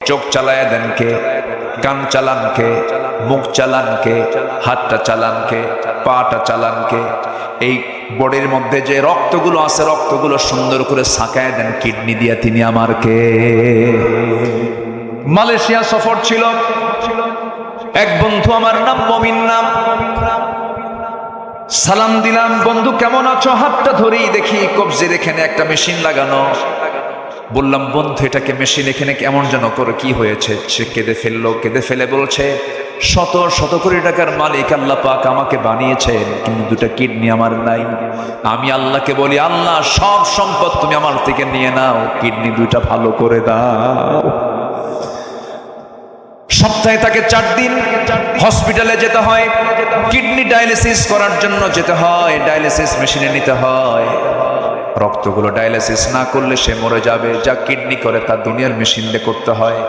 চোখ চালায় দেন কে, কান চালান কে, মুখ চালান কে, হাতটা চালান কে, পাটা চালান কে। এই বডির মধ্যে যে রক্তগুলো আছে রক্তগুলো সুন্দর করে ছাকায় দেন কিডনি দিয়া, তিনি আমার কে। মালয়েশিয়া সফর ছিল, এক বন্ধু আমার নাম মমিন নাম, সালাম দিলাম, বন্ধু কেমন আছো? হাতটা ধরেই দেখি কবজির এখানে একটা মেশিন লাগানো। বললাম বন্ধু এটাকে মেশিন এখানে কেমন যেন করে, কি হয়েছে? সে কেঁদে ফেললো, কেঁদে ফেলে বলছে শত শত কোটি টাকার মালিক আল্লাহ পাক আমাকে বানিয়েছেন, কিন্তু দুটা কিডনি আমার নাই। আমি আল্লাহকে বলি আল্লাহ সব সম্পদ তুমি আমার থেকে নিয়ে নাও, কিডনি দুইটা ভালো করে দাও। সপ্তাহে তাকে 4 দিন হসপিটালে যেতে হয়, কিডনি ডায়ালিসিস করার জন্য যেতে হয়, ডায়ালিসিস মেশিনে নিতে হয়। রক্তগুলো ডায়ালিসিস না করলে সে মরে যাবে, যা কিডনি করে তার দুনিয়ার মেশিন দিয়ে করতে হয়।